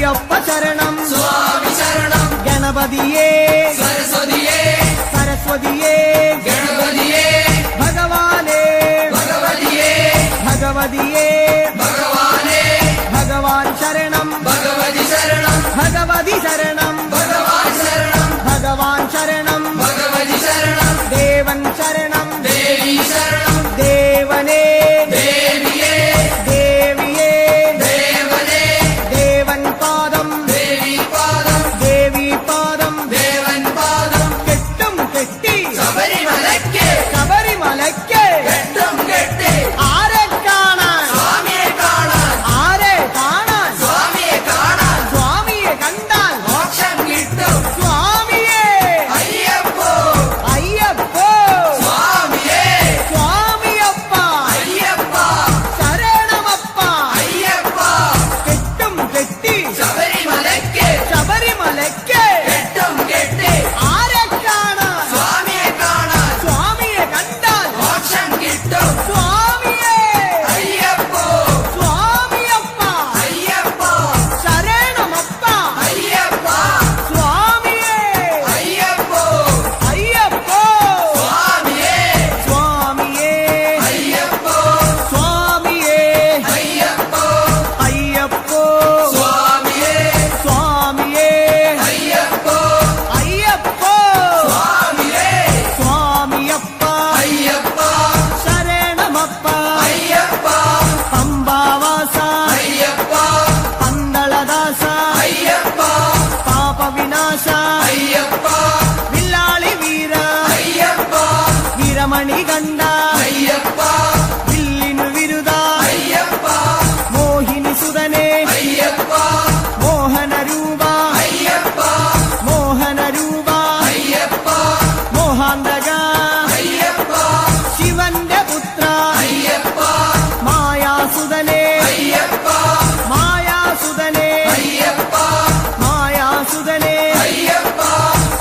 അയ്യപ്പ ശരണം സ്വാമി ശരണം ഗണപതിയേ സരസ്വതിയേ സരസ്വതിയേ ഗണപതിയേ ഭഗവാനേ ഭഗവതിയേ ഭഗവതിയേ ഭഗവാനേ ഭഗവാൻ ശരണം ഭഗവതി ശരണം ഭഗവതി ശരണം ഭഗവാൻ ശരണം ഭഗവാൻ ശരണം ഭഗവതി ശരണം ദേവൻ ശരണം ദേവി ശരണം ദേവനേ ദേവിയേ ദേവിയേ ദേവനേ ദേവൻ പാദം ദേവി പാദം ദേവി പാദം ദേവൻ പാദം കെട്ടും കെട്ടി ശബരിമലയ്ക്ക് ശബരിമലയ്ക്ക് കെട്ടും കെട്ടി ആരെ കാണാൻ സ്വാമിയെ കാണാൻ ആരെ കാണാൻ സ്വാമിയെ കാണാൻ സ്വാമിയെ കണ്ടാൽ മോക്ഷം കിട്ടും സ്വാമിയേ അയ്യപ്പോ അയ്യപ്പോ സ്വാമിയേ സ്വാമിയപ്പ അയ്യപ്പ ശരണമപ്പ അയ്യപ്പ കെട്ടും കെട്ടി ശബരിമലയ്ക്ക് ശബരിമലയ്ക്ക് കെട്ടും കെട്ടി ആരെ കാണാൻ സ്വാമിയെ കാണാൻ സ്വാമിയെ കണ്ടാൽ മോക്ഷം കിട്ടും സ്വാമിയേ അയ്യപ്പോ സ്വാമിയപ്പ അയ്യപ്പ ശരണമപ്പ അയ്യപ്പ സ്വാമിയേ അയ്യപ്പോ അയ്യപ്പോ സ്വാമിയേ സ്വാമിയേ അയ്യപ്പോ സ്വാമിയേ അയ്യപ്പോ അയ്യപ്പോ സ്വാമിയേ സ്വാമിയേ അയ്യപ്പോ അയ്യപ്പോ സ്വാമിയേ സ്വാമിയപ്പ അയ്യപ്പ ശരണമപ്പ അയ്യപ്പ പമ്പാവാസ അയ്യപ്പ പന്തളദാസ അയ്യപ്പ പാപവിനാശ അയ്യപ്പ വില്ലാളി വീര അയ്യപ്പ വീരമണി കണ്ട അയ്യപ്പ വില്ലിനു വിരുദ അയ്യപ്പ മോഹിനി സുതനെ അയ്യപ്പ മോഹനരൂപ അയ്യപ്പ മോഹനരൂപ അയ്യപ്പ മോഹാന്തക അയ്യപ്പ ശിവന്റെ പുത്ര അയ്യപ്പ മായാസുതനെ അയ്യപ്പ മായാസുതനെ അയ്യപ്പ മായാസുതനെ അയ്യപ്പ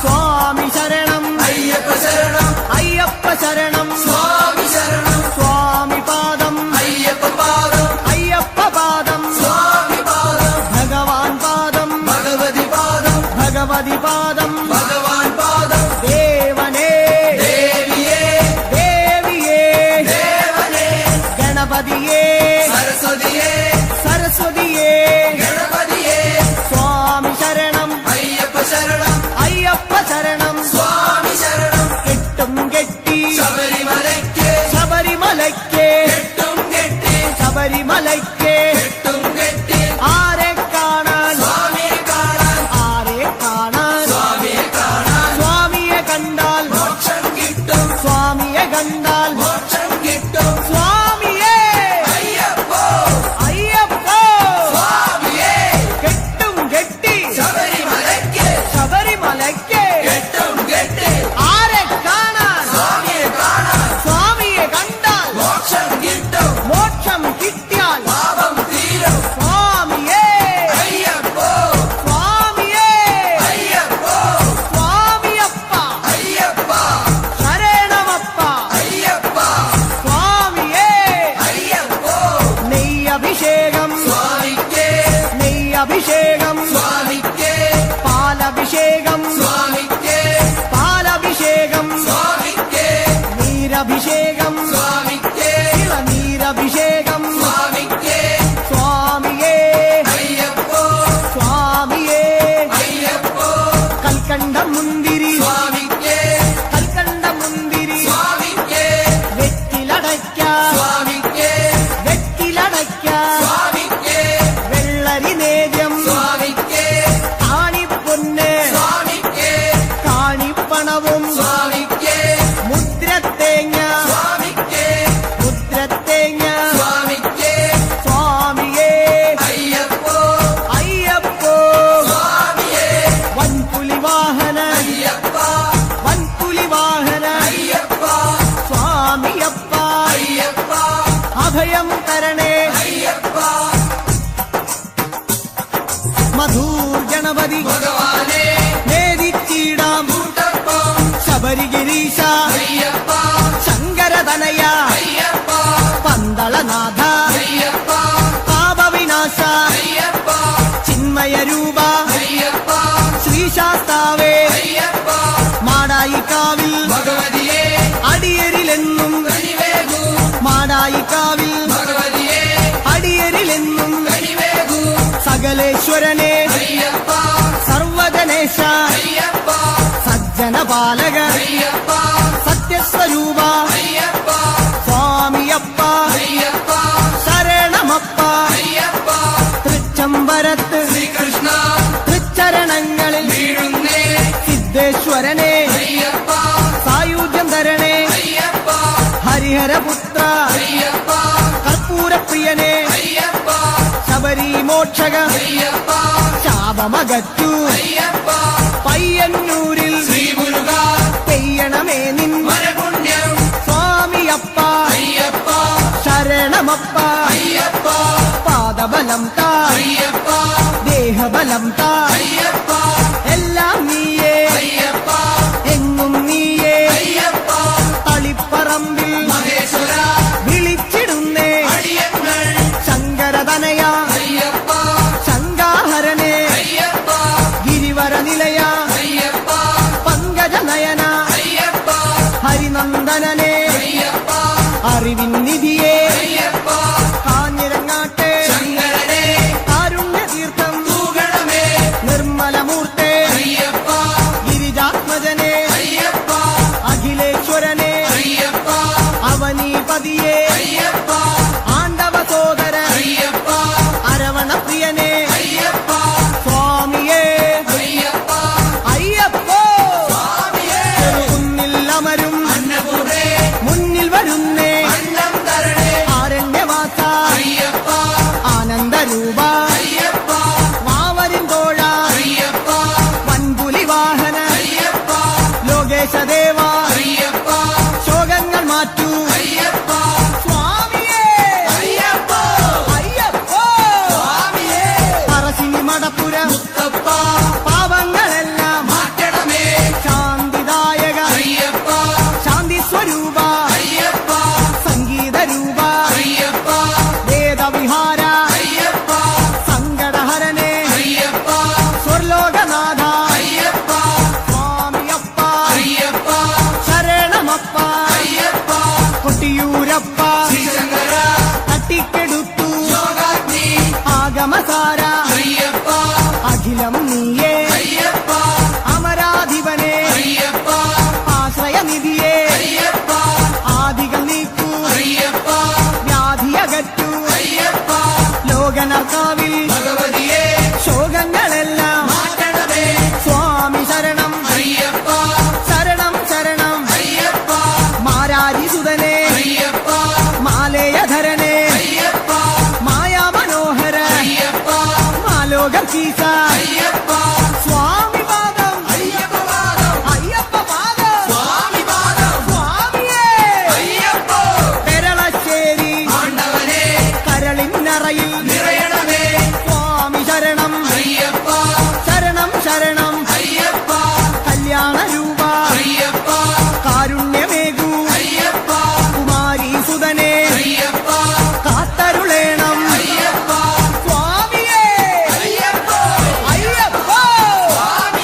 സ്വാമി ശരണം അയ്യപ്പ ശരണം അയ്യപ്പ ശരണം സ്വാമി ശരണം സ്വാമി പാദം അയ്യപ്പ പാദം അയ്യപ്പ പാദം സ്വാമി പാദം ഭഗവാൻ പാദം ഭഗവതി പാദം ഭഗവതി പാദം ഭഗവാൻ പാദം ദേവനേ ദേവിയേ ദേവിയേ ദേവനേ ഗണപതിയേ സരസ്വതിയേ സരസ്വതിയേ ഗണപതിയേ സ്വാമി ശരണം അയ്യപ്പ ശരണം അയ്യപ്പ ശരണം സ്വാമി ശരണം കെട്ടും കെട്ടി ശബരിമലയ്ക്ക് ശബരിമലയ്ക്ക് കെട്ടും കെട്ടി ശബരിമലയ്ക്ക് കെട്ടും കെട്ടി ആരെ കാണാൻ സ്വാമിയെ കാണാൻ ആരെ കാണാൻ സ്വാമിയെ കാണാൻ സ്വാമിയെ കണ്ടാൽ മോക്ഷം കിട്ടും സ്വാമിയെ കണ്ടാൽ മോക്ഷം കിട്ടും സ്വാമിയേ അയ്യപ്പോ അയ്യപ്പോ സ്വാമിയേ കെട്ടും കെട്ടി ശബരിമലയ്ക്ക് ശബരിമലയ്ക്ക് കെട്ടും കെട്ടി ആരെ കാണാൻ സ്വാമിയെ കാണാൻ സ്വാമിയെ കണ്ടാൽ മോക്ഷം കിട്ടും മോക്ഷം കിട്ടിയാൽ പാപം തീരും സ്വാമിയേ അയ്യപ്പോ സ്വാമിയേ അയ്യപ്പോ സ്വാമിയപ്പ അയ്യപ്പ ശരണമപ്പ അയ്യപ്പ സ്വാമിയേ അയ്യപ്പോ നെയ്യഭിഷേകം സ്വാമിക്ക് നെയ്യഭിഷേകം സ്വാമിക്ക് പാലഭിഷേകം സ്വാമിക്ക് പാലഭിഷേകം സ്വാമിക്ക് നീരഭിഷേകം സ്വാമിക്ക് നീരഭിഷേകം സ്വാമിക്ക് സ്വാമിയേ അയ്യപ്പോ സ്വാമിയേ അയ്യപ്പോ കൽക്കണ്ട മുന്തിരി സ്വാമിക്ക് കൽക്കണ്ട മുന്തിരി സ്വാമിക്ക് വെറ്റിലടയ്ക്ക സ്വാമിക്ക് വെറ്റിലടയ്ക്ക സ്വാമിക്ക് വെള്ളരി നേദ്യം സ്വാമിക്ക് കാണിപ്പൊന്ന് സ്വാമിക്ക് കാണിപ്പണവും സ്വാമിക്ക് മുദ്രത്തേങ്ങ സ്വാമിക്ക് മുദ്രത്തേങ്ങ സ്വാമിക്ക് സ്വാമിയേ അയ്യപ്പോ അയ്യപ്പോ സ്വാമിയേ വൻപുലി വാഹന അയ്യപ്പ വൻപുലി വാഹന അയ്യപ്പ സ്വാമിയപ്പ അയ്യപ്പ അഭയം തരണേ അയ്യപ്പ മധൂർ ഗണപതി ഭഗവാനേ നേരിച്ചിടാം കൂട്ടപ്പം ശബരിഗിരീശ അയ്യപ്പ ശങ്കരതനയ അയ്യപ്പ പന്തളനാഥ അയ്യപ്പ പാപവിനാശ അയ്യപ്പ ചിന്മയ അഭയരൂപ അയ്യപ്പ ശ്രീശാസ്താവേ അയ്യപ്പ മാടായിക്കാവിൽ ഭഗവതിയെ അടിയരിലെന്നും കനിവേകൂ മാടായിക്കാവിൽ ഭഗവതിയെ അടിയരിലെന്നും കനിവേകൂ സകലേശ്വരനെ അയ്യപ്പ സർവഗണേശ അയ്യപ്പ സജ്ജനപാലക അയ്യപ്പ സത്യസ്വരൂപ അയ്യപ്പ സ്വാമിയപ്പ അയ്യപ്പ ശരണമപ്പ അയ്യപ്പ തൃച്ചംബരത്ത് ശ്രീകൃഷ്ണ തൃച്ചരണങ്ങളിൽ വീഴുന്നേ സിദ്ധേശ്വരനെ അയ്യപ്പ സായുജ്യം തരണേ അയ്യപ്പ ഹരിഹരപുത്ര അയ്യപ്പ കർപ്പൂരപ്രിയനെ അയ്യപ്പ ശബരി മോക്ഷക അയ്യപ്പ ശാപമകറ്റു അയ്യപ്പ പയ്യന്നൂരിൽ ശ്രീമുരുക പെയ്യണമേ നിൻ വരപുണ്യം സ്വാമിയപ്പ അയ്യപ്പ ശരണമപ്പ അയ്യപ്പ പാദബലം താ അയ്യപ്പ ദേഹബലം താ അയ്യപ്പ എല്ലാം നീയേ അയ്യപ്പ എങ്ങും നീയേ അയ്യപ്പ തളിപ്പറമ്പിൽ മഹേശ്വര വിളിച്ചിടുന്നേ അടിയങ്ങൾ ശങ്കരതനയ അയ്യപ്പ ശങ്കാഹരനെ അയ്യപ്പ ഗിരിവര നിലയ അയ്യപ്പ പങ്കജനയന അയ്യപ്പ ഹരിനന്ദനനെ അയ്യപ്പ അറിവിൻ നിധിയെ അയ്യപ്പ കാഞ്ഞിരങ്ങാട്ടെ ശങ്കരനെ കാരുണ്യതീർത്ഥം തൂകണമേ നിർമ്മലമൂർത്തെ അയ്യപ്പ ഗിരിജാത്മജനെ അയ്യപ്പ അഖിലേശ്വരനെ അയ്യപ്പ അവനീപതിയെ അയ്യപ്പ ആണ്ടവ സോദര അയ്യപ്പ അരവണപ്രിയനെ അയ്യപ്പ സ്വാമിയേ അയ്യപ്പ അയ്യപ്പോ സ്വാമിയേ മുന്നിൽ അമരും അന്നപൂർണേ മുന്നിൽ വരുന്നേ അന്നം തരണേ ആരണ്യവാസ അയ്യപ്പ ആനന്ദരൂപ അയ്യപ്പ മാവരിൻ തോഴ അയ്യപ്പ വൻപുലി വാഹന അയ്യപ്പ ലോകേശദേവ അയ്യപ്പ ശോകങ്ങൾ മാറ്റൂ അയ്യപ്പ സ്വാമിയേ അയ്യപ്പ അയ്യപ്പോ സ്വാമിയേ പറശ്ശിനി മടപ്പുര മുത്തപ്പ പാവങ്ങളെല്ലാം മാറ്റണമേ ശാന്തിദായക അയ്യപ്പ ശാന്തി സ്വരൂപ അയ്യപ്പ സംഗീതരൂപ അയ്യപ്പ വേദവിഹാര അയ്യപ്പ സങ്കടഹരനെ അയ്യപ്പ സ്വർലോകനാഥ അയ്യപ്പ സ്വാമിയപ്പ അയ്യപ്പ ശരണമപ്പ അയ്യപ്പ കൊട്ടിയൂരപ്പ ശ്രീശങ്കര തട്ടിക്കെടുത്തു യോഗാഗ്നി ആഗമസാര അയ്യപ്പ അഖിലം നീയേ അയ്യപ്പ അമരാധിപനെ അയ്യപ്പ ആശ്രയനിധിയെ അയ്യപ്പ ആദികൾ നീക്കൂ അയ്യപ്പ വ്യാധിയകറ്റൂ അയ്യപ്പ ലോകനർക്കാവിൽ ഭഗവതിയെ ശോകങ്ങളെല്ലാം മാറ്റണമേ സ്വാമി ശരണം അയ്യപ്പ ശരണം ശരണം അയ്യപ്പ മാരാരിസുതനെ അയ്യപ്പ മാലേയധരനെ അയ്യപ്പ മായാമനോഹര അയ്യപ്പ മാലോകീസ അയ്യപ്പ സ്വാമിപാദം അയ്യപ്പവാദം അയ്യപ്പപാദം സ്വാമിവാദം സ്വാമിയേ അയ്യപ്പ പെരളശ്ശേരി ആണ്ടവനെ കരളിന്നറയിൽ നിറയണമേ സ്വാമി ശരണം അയ്യപ്പ ശരണം ശരണം അയ്യപ്പ കല്യാണരൂപ അയ്യപ്പ കാരുണ്യമേകൂ അയ്യപ്പ കുമാരീസുതനെ അയ്യപ്പ കാത്തരുളേണം അയ്യപ്പ സ്വാമിയേ അയ്യപ്പ അയ്യപ്പോ സ്വാമി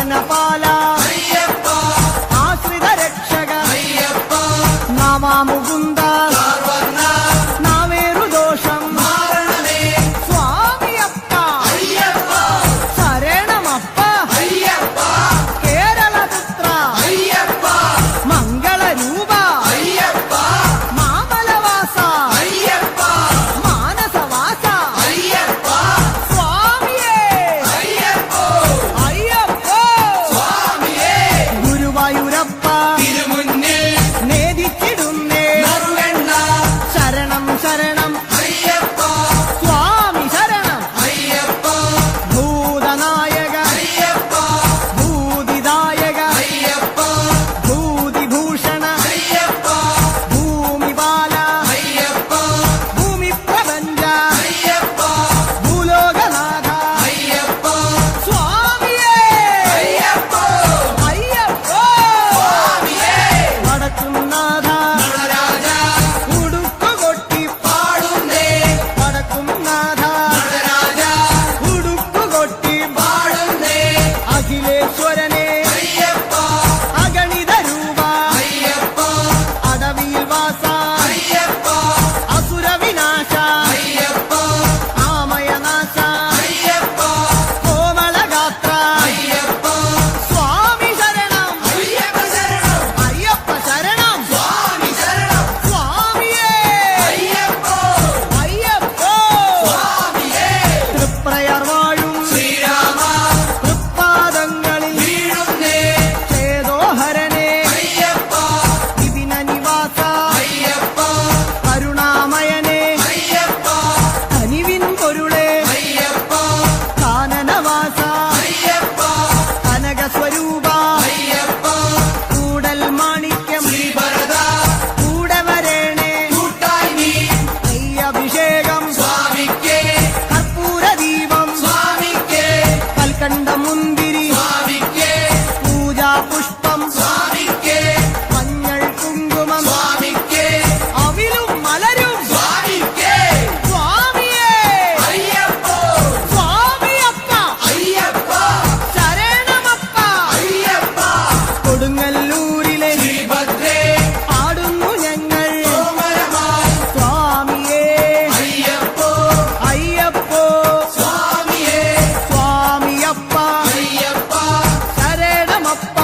ഭുവനപാല അയ്യപ്പ ആശ്രിത രക്ഷക അയ്യപ്പ നാമാമുകുന്ദ സർവർണ്ണ നാവേറുദോഷം മാരണമേ സ്വാമിയപ്പ അയ്യപ്പ ശരണമപ്പ അയ്യപ്പ കേരളപുത്ര അയ്യപ്പ മംഗളരൂപ അയ്യപ്പ മാമലവാസ അയ്യപ്പ മാനസവാസ അയ്യപ്പ സ്വാമിയേ അയ്യപ്പോ അയ്യപ്പോ സ്വാമിയേ ഗുരുവായൂരപ്പ തിരുമുന്നിൽ നേദിച്ചിടുന്നേ നറുവെണ്ണ ശരണം ശരണം അയ്യപ്പ സ്വാമി ശരണം അയ്യപ്പ ഭൂതനായക അയ്യപ്പ ഭൂതിദായക അയ്യപ്പ ഭൂതിഭൂഷണ അയ്യപ്പ ഭൂമിപാല അയ്യപ്പ ഭൂമിപ്രപഞ്ച അയ്യപ്പ ഭൂലോകനാഥ അയ്യപ്പ സ്വാമിയേ അയ്യപ്പോ അയ്യപ്പോ സ്വാമിയേ വടക്കുംനാഥ നടരാജ ഉടുക്കുകൊട്ടി പാടുന്നേ വടക്കുംനാഥ നടരാജ ഉടുക്കുകൊട്ടി പാടുന്നേ അഖിലേശ്വരനെ അയ്യപ്പ അഗണിത രൂപ അയ്യപ്പ അടവിയിൽ വാസ അയ്യപ്പ അസുരവിനാശ അയ്യപ്പ ആമയനാശ അയ്യപ്പ കോമളഗാത്ര അയ്യപ്പ സ്വാമി ശരണം അയ്യപ്പ ശരണം അയ്യപ്പ ശരണം സ്വാമി ശരണം സ്വാമിയേ അയ്യപ്പോ അയ്യപ്പോ സ്വാമിയേ തൃപ്രയർ വാഴും ശ്രീരാമ തൃപ്പാദങ്ങളിൽ വീഴുന്നേ ചേതോഹരനെ അയ്യപ്പ വിപിന നിവാസ അയ്യപ്പ കരുണാമയനെ അയ്യപ്പ കനിവിൻ പൊരുളെ അയ്യപ്പ കാനനവാസ അയ്യപ്പ കനകസ്വരൂപ അയ്യപ്പ കൂടൽ മാണിക്യം ശ്രീഭരത കൂടെ വരേണേ കൂട്ടായി നീ അഭിഷേകം സ്വാമിക്കേ കർപ്പൂരദീപം സ്വാമിക്കേ കൽക്കണ്ട മുന്തിരി സ്വാമിക്കേ പൂജാപുഷ്പം സ്വാമിക്കേ മഞ്ഞൾ കുങ്കുമം സ്വാമിക്കേ അവിലും മലരും സ്വാമിക്കേ സ്വാമിയേ അയ്യപ്പോ സ്വാമിയപ്പ അയ്യപ്പ ശരണമപ്പ അയ്യപ്പ കൊടുങ്ങല്ലൂരിലെ ശ്രീഭദ്രേ പാടുന്നു ഞങ്ങൾ കോമരമായി സ്വാമിയേ അയ്യപ്പോ അയ്യപ്പോ സ്വാമിയേ സ്വാമിയപ്പ അയ്യപ്പ ശരണമപ്പ